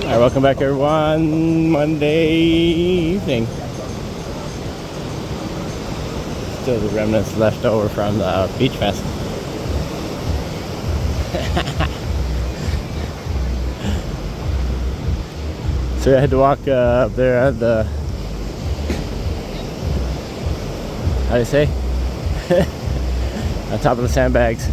Alright, welcome back everyone. Monday evening. Still the remnants left over from the beach fest. So I had to walk up there at the, how do you say? On top of the sandbags.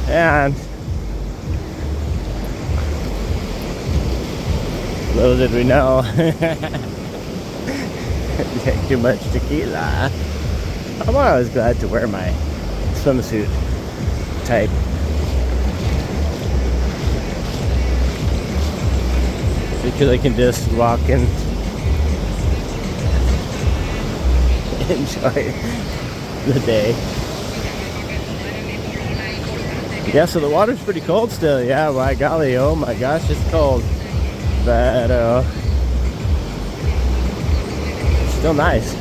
And little did we know, take too much tequila. I'm always glad to wear my swimsuit type. Because I can just walk and enjoy the day. Yeah, so the water's pretty cold still. Yeah, by golly, oh my gosh, it's cold. But still nice.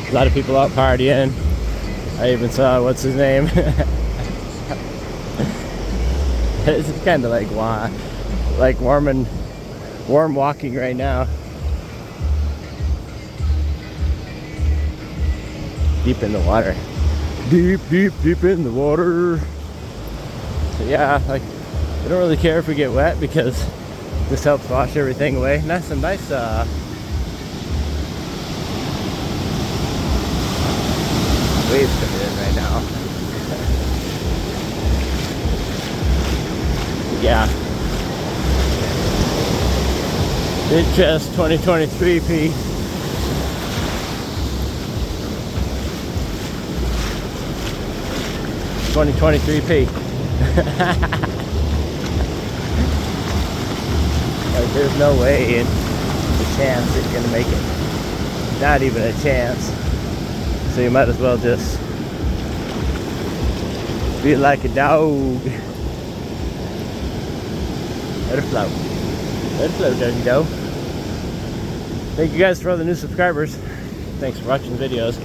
A lot of people out partying. I even saw, what's his name? It's kind of like warm walking right now. Deep in the water. Deep in the water. So yeah, like, I don't really care if we get wet because this helps wash everything away. And that's some nice waves coming in right now. Yeah. Beach Fest 2023 P. Like, there's no way in the chance it's gonna make it. Not even a chance. So you might as well just be like a dog. Let it float. Let it float, doggy dog. Thank you guys for all the new subscribers. Thanks for watching the videos.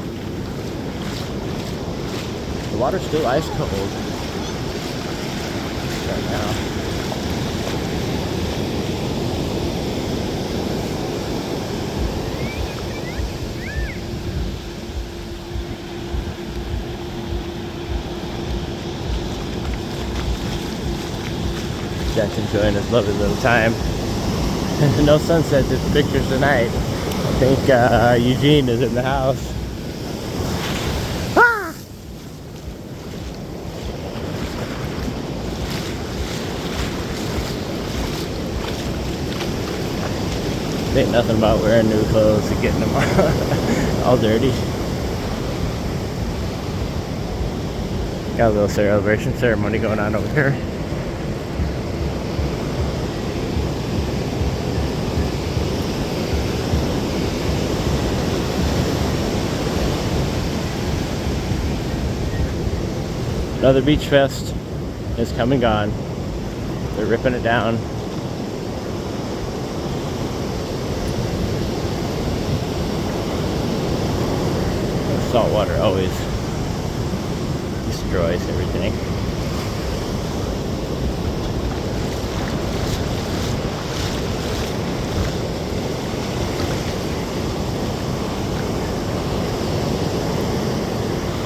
The water's still ice cold right now. Jack's enjoying his lovely little time. No sunset pictures tonight. I think Eugene is in the house. Ah! Ain't nothing about wearing new clothes and getting them all dirty. Got a little celebration ceremony going on over here. Another beach fest is come and gone. They're ripping it down. Salt water always destroys everything.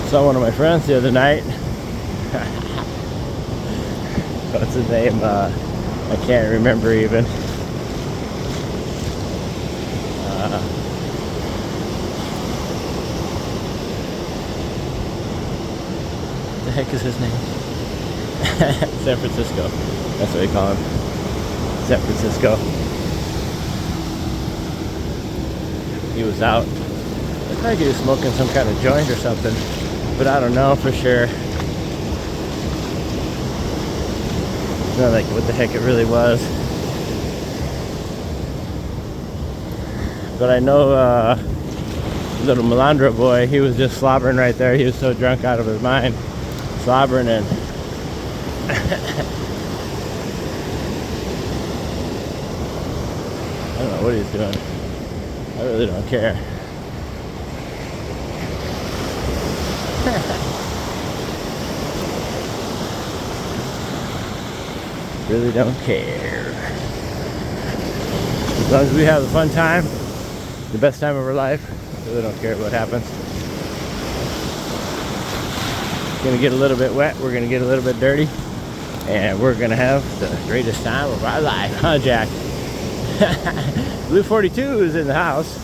Saw one of my friends the other night. What's his name? I can't remember even. What the heck is his name? San Francisco. That's what they call him. San Francisco. He was out. Looked like he was smoking some kind of joint or something, but I don't know for sure. Not like what the heck it really was. But I know little Melandro boy, he was just slobbering right there. He was so drunk out of his mind. Slobbering and I don't know what he's doing. I really don't care. Really don't care. As long as we have a fun time, the best time of our life, really don't care what happens. It's gonna get a little bit wet, we're gonna get a little bit dirty, and we're gonna have the greatest time of our life, huh, Jack? Blue 42 is in the house.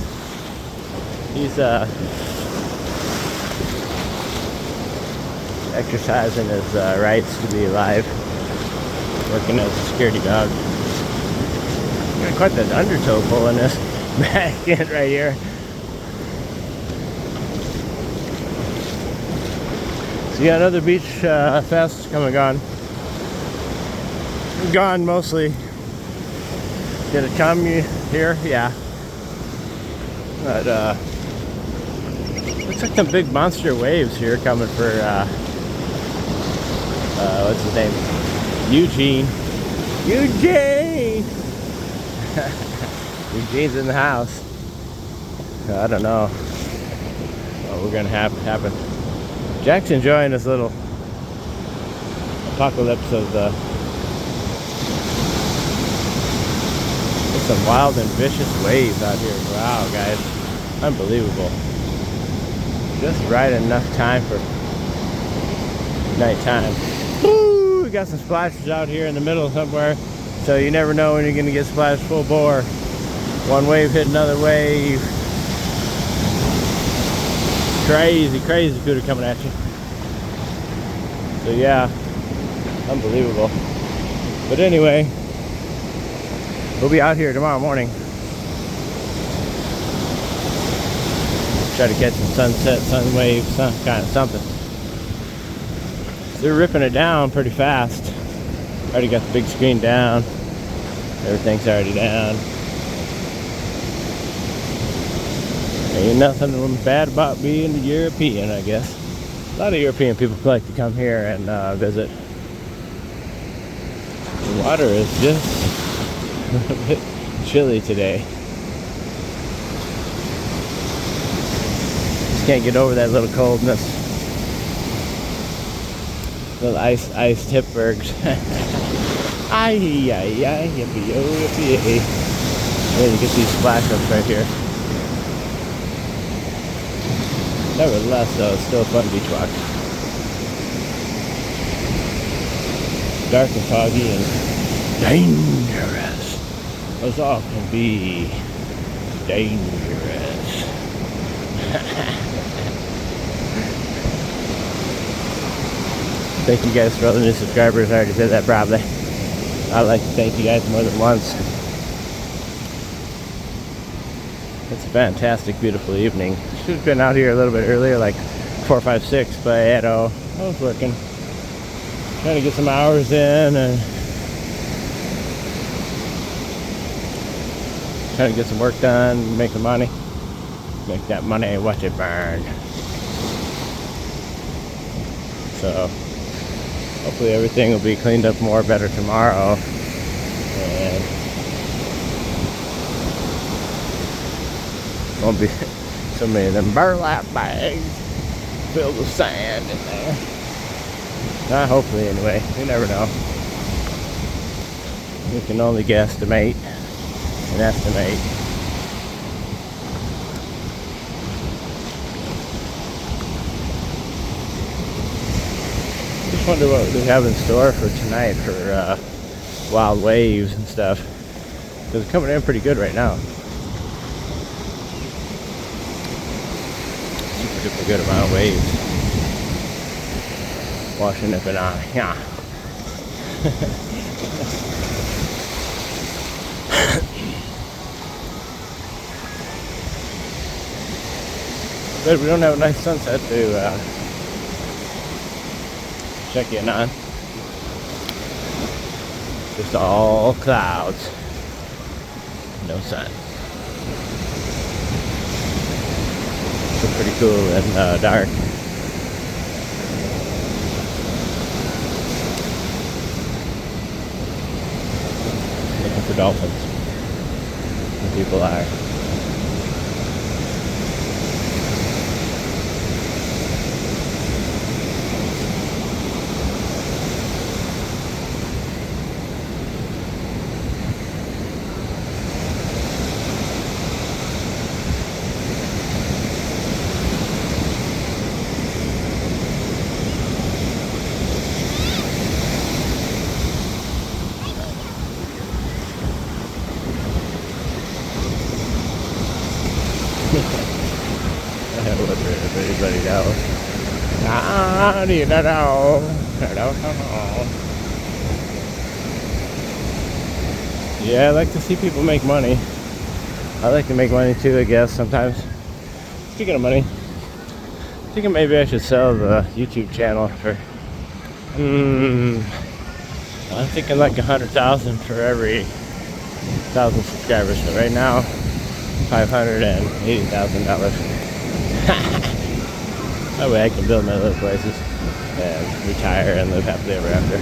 He's exercising his rights to be alive, working as a security dog. Got quite that undertow pulling this back in right here. So yeah, another beach fest come and gone. Gone mostly. Did it come here? Yeah. But looks like some big monster waves here coming for what's his name? Eugene. Eugene's in the house. I don't know what we're gonna have happen. Jack's enjoying this little apocalypse of the. There's some wild and vicious waves out here. Wow, guys, unbelievable. Just right enough time for nighttime. Woo! We got some splashes out here in the middle somewhere, so you never know when you're gonna get splashed full bore. One wave hit another wave. Crazy cooter coming at you. So yeah, unbelievable. But anyway, we'll be out here tomorrow morning. Try to catch some sunset, sun waves, some kind of something. They're ripping it down pretty fast. Already got the big screen down. Everything's already down. Ain't nothing bad about being a European, I guess. A lot of European people like to come here and visit. The water is just a bit chilly today. Just can't get over that little coldness. Little ice tipbergs. Ay, yippee, oh, yippee. Yeah, you get these splash ups right here. Nevertheless, though, it's still a fun beach walk. Dark and foggy and dangerous. As all can be dangerous. Thank you guys for all the new subscribers. I already said that probably. I'd like to thank you guys more than once. It's a fantastic, beautiful evening. Should have been out here a little bit earlier, like 4, 5, 6, but I was working. Trying to get some hours in and trying to get some work done, make some money. Make that money, watch it burn. So hopefully everything will be cleaned up more better tomorrow. And won't be so many of them burlap bags filled with sand in there. Hopefully anyway. You never know. We can only guesstimate and estimate. Just wonder what we have in store for tonight for wild waves and stuff. Because it's coming in pretty good right now. Super good amount of waves washing up and on. Yeah. But we don't have a nice sunset to check in on. Just all clouds, no sun. So pretty cool and dark. Looking for dolphins. The people are. Yeah, I like to see people make money. I like to make money too, I guess, sometimes. Speaking of money, thinking maybe I should sell the YouTube channel for, I'm thinking like 100,000 for every 1,000 subscribers. So right now, $580,000. That way I can build my little places and retire and live happily ever after.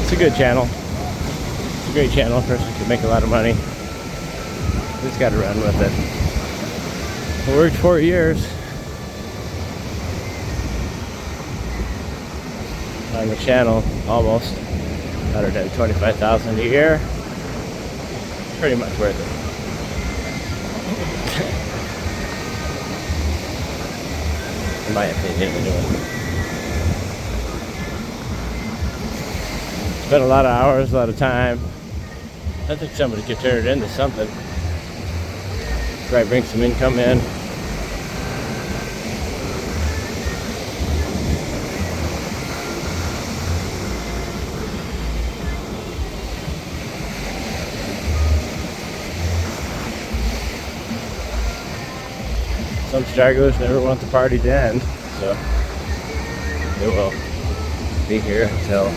It's a good channel. It's a great channel. A person can make a lot of money. Just got to run with it. I worked 4 years on the channel, almost 125,000 a year. Pretty much worth it. In my opinion, anyway. Spent a lot of hours, a lot of time. I think somebody could turn it into something. Try to bring some income in. Some stragglers never want the party to end, so they will be here until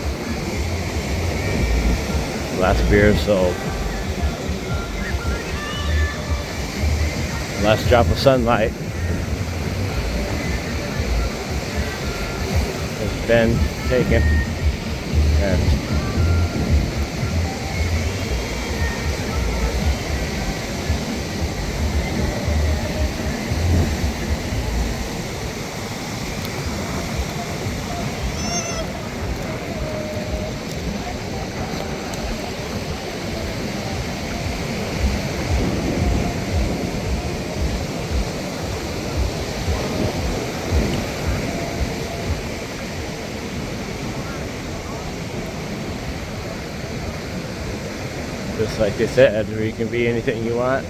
the last beer is sold. The last drop of sunlight has been taken, and just like they said, where you can be anything you want,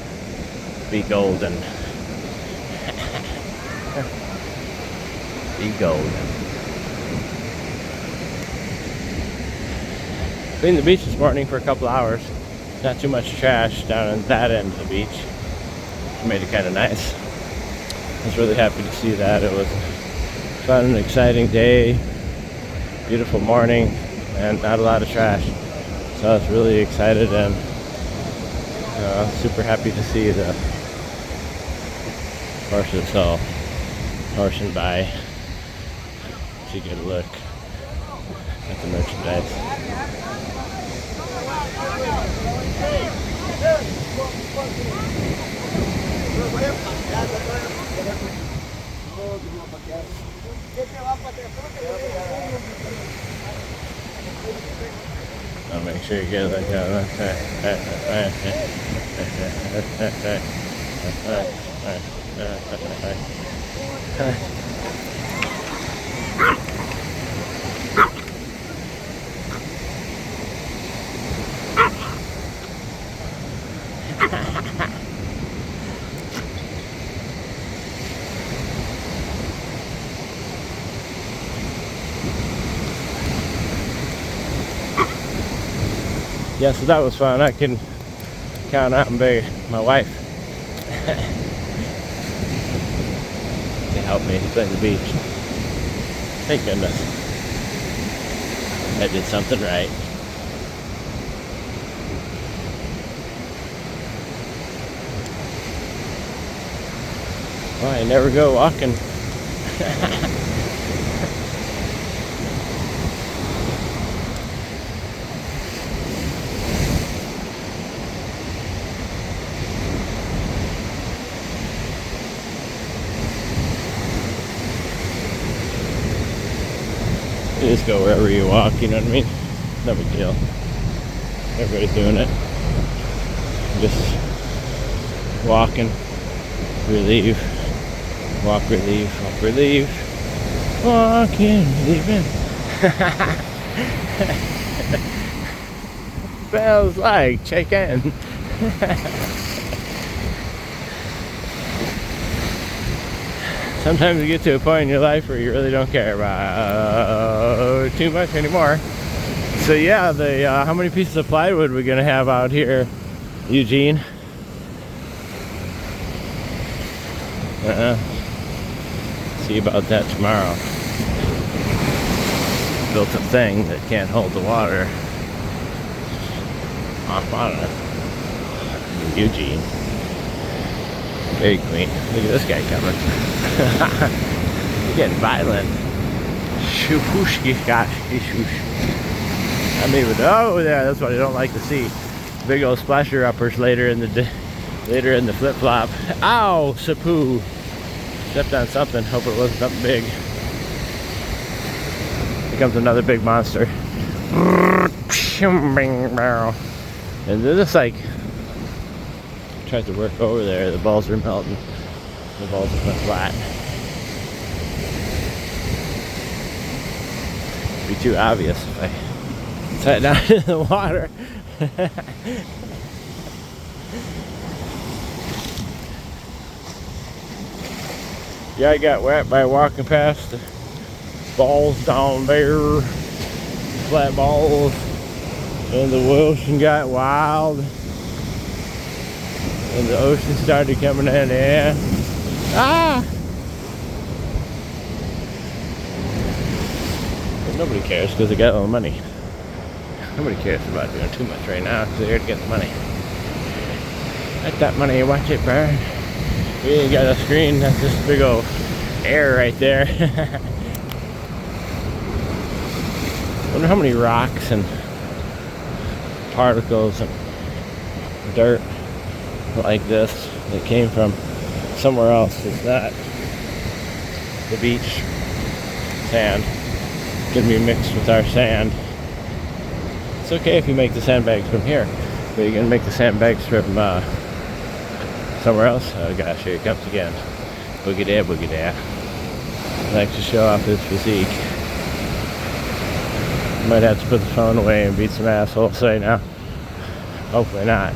be golden. Be golden. Cleaned the beach this morning for a couple hours. Not too much trash down on that end of the beach. It made it kind of nice. I was really happy to see that. It was a fun and exciting day. Beautiful morning and not a lot of trash. So I was really excited and super happy to see the horses all horsing by to get a look at the merchandise. I'll make sure you get that down. Yeah, so that was fun. I can count out and beg my wife to help me clean the beach. Thank goodness. I did something right. Well, I never go walking. You just go wherever you walk, you know what I mean? No big deal. Everybody's doing it. Just walking, relieve, walk, relieve, walk, relieve, walking, relieving. Smells like chicken. Sometimes you get to a point in your life where you really don't care about too much anymore. So yeah, the how many pieces of plywood we're gonna have out here, Eugene? See about that tomorrow. Built a thing that can't hold the water off on it. Eugene. Dairy Queen. Look at this guy coming. He's getting violent. I mean, oh yeah, that's what I don't like to see. Big old splasher uppers later in the flip flop. Ow, Sapu. Stepped on something. Hope it wasn't something big. Here comes another big monster. And they're just like tries to work over there. The balls are melting. The balls just went flat. It'd be too obvious if I sat down in the water. Yeah, I got wet by walking past the balls down there, flat balls, and the ocean got wild, and the ocean started coming in. Yeah. Ah! But nobody cares because they got all the money. Nobody cares about doing too much right now because they're here to get the money. Get that money, watch it burn. We ain't got a screen, that's just big old air right there. Wonder how many rocks and particles and dirt like this that came from somewhere else. It's not the beach sand. It's gonna be mixed with our sand. It's okay if you make the sandbags from here, but you're gonna make the sandbags from somewhere else. Oh gosh, here it comes again. Boogie there, boogie there. Likes to show off his physique. Might have to put the phone away and beat some assholes right now. Hopefully not.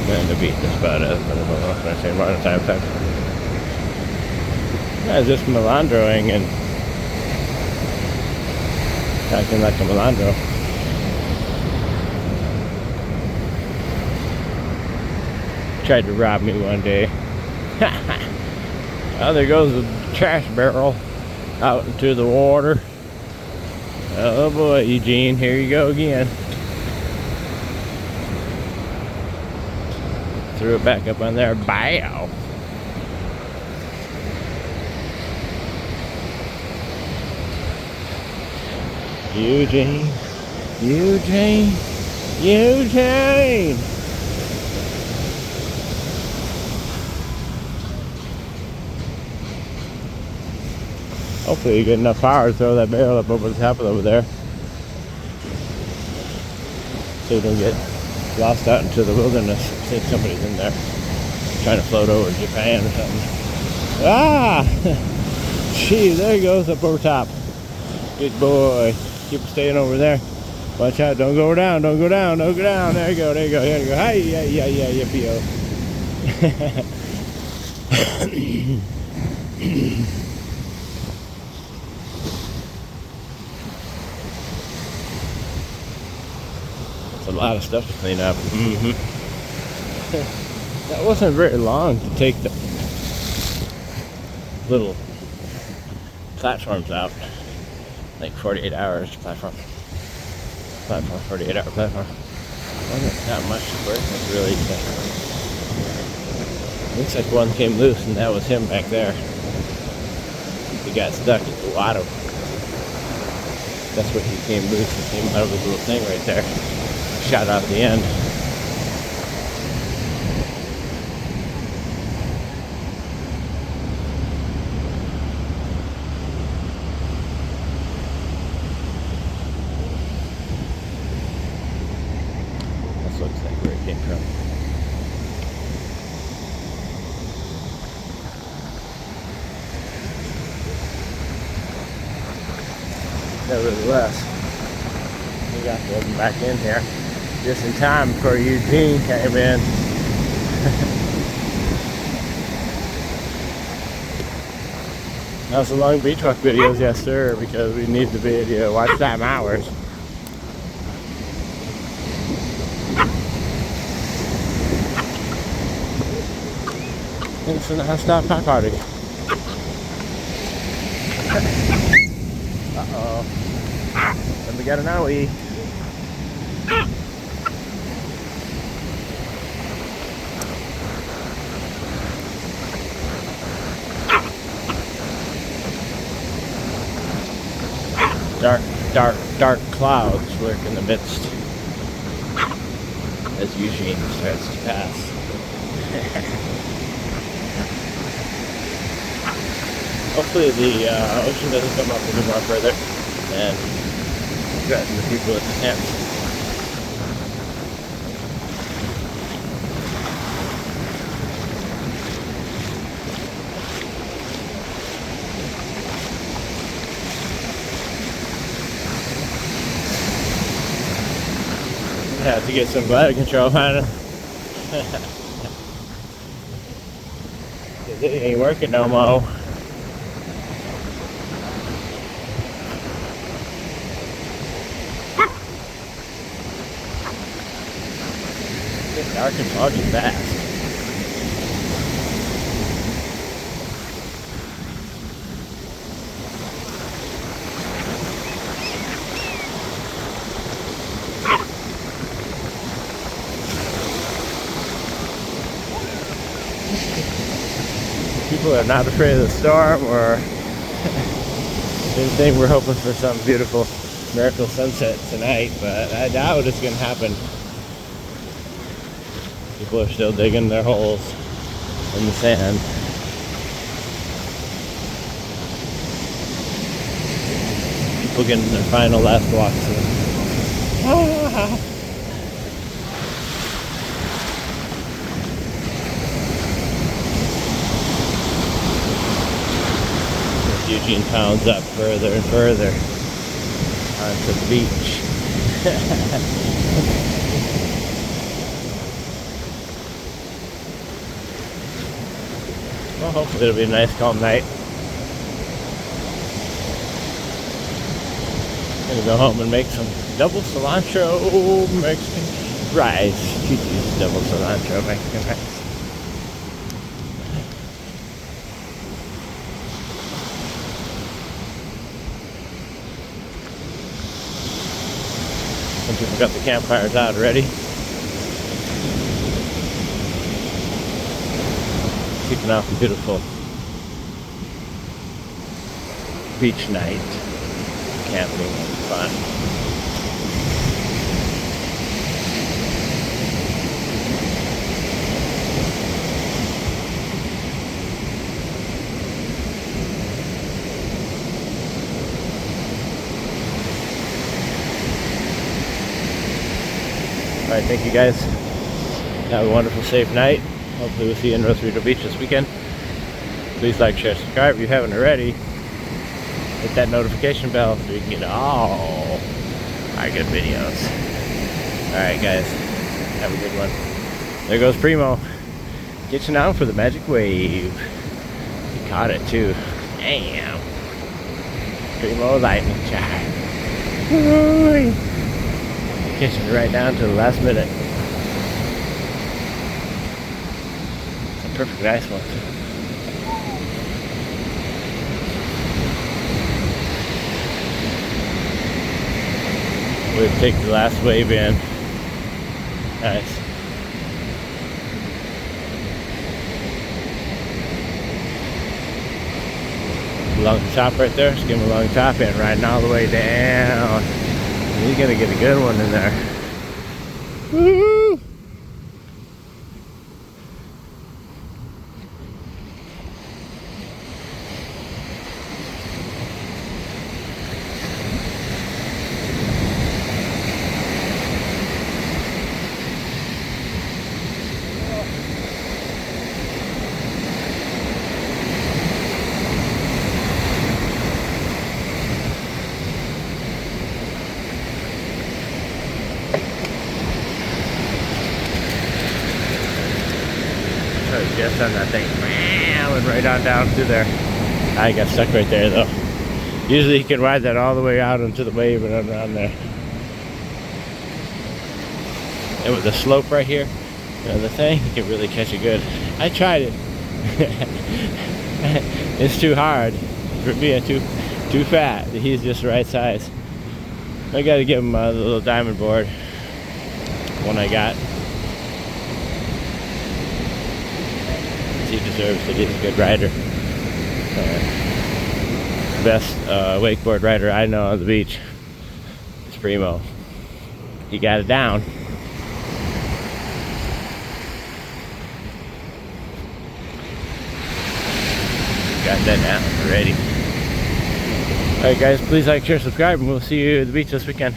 And the beat just about it. I don't know if I say more time. Yeah, just melandroing and acting like a melandro. Tried to rob me one day. Oh, there goes the trash barrel out into the water. Oh boy, Eugene, here you go again. Threw it back up on there. Bow. Eugene. Eugene. Eugene. Hopefully you get enough power to throw that barrel up over the top of over there. So you don't get lost out into the wilderness. See if somebody's in there trying to float over to Japan or something. Ah! Gee, there he goes up over top. Good boy. Keep staying over there. Watch out, don't go down, don't go down, don't go down. There you go, there you go, there you go. Hi, yeah, yippee-o. It's a lot of stuff to clean up. That wasn't very long to take the little platforms out. Like 48 hours platform, 48 hour platform. Wasn't that much work. It really looks like one came loose, and that was him back there. He got stuck at the bottom. That's where he came loose and came out of his little thing right there. Shot out the end. Looks like where it came from. nevertheless, we got them back in here just in time before Eugene came in. That was the long beach walk videos, yes sir, because we need the video watch time hours. It's a non-stop pie party. Uh-oh. And we got an owie. Dark clouds lurk in the midst as Eugene starts to pass. Hopefully the ocean doesn't come up any more further and threaten the people at the tent. Have to get some bladder control on it. Cause it ain't working no more. It's dark and foggy fast. People are not afraid of the storm or anything. We're hoping for some beautiful miracle sunset tonight, but I doubt it's gonna happen. People are still digging their holes in the sand. People getting their final last walks in. Ah. Eugene pounds up further and further onto the beach. Well, hopefully it'll be a nice calm night. I'm gonna go home and make some double cilantro Mexican rice. Gigi's double cilantro Mexican rice. Some people got the campfires out already. Keeping off a beautiful beach night. Camping and fun. Alright, thank you guys. Have a wonderful, safe night. Hopefully we'll see you in Rosarito Beach this weekend. Please like, share, subscribe if you haven't already. Hit that notification bell so you can get all our good videos. Alright guys, have a good one. There goes Primo. Getting out for the magic wave. He caught it too. Damn. Primo lightning charge. Catching it right down to the last minute. It's a perfect nice one. We'll take the last wave in. Nice. Along the top right there, skim along the top and riding all the way down. You're gonna get a good one in there. Woo! I was just on that thing. I went right on down through there. I got stuck right there though. Usually you can ride that all the way out into the wave and around there. And with the slope right here, you know, the thing, you can really catch it good. I tried it. It's too hard for being too fat. He's just the right size. I gotta give him the little diamond board. One I got. He deserves it. He's a good rider. Best wakeboard rider I know on the beach is Primo. He got it down. Got that now. Ready. Alright guys, please like, share, subscribe, and we'll see you at the beach this weekend.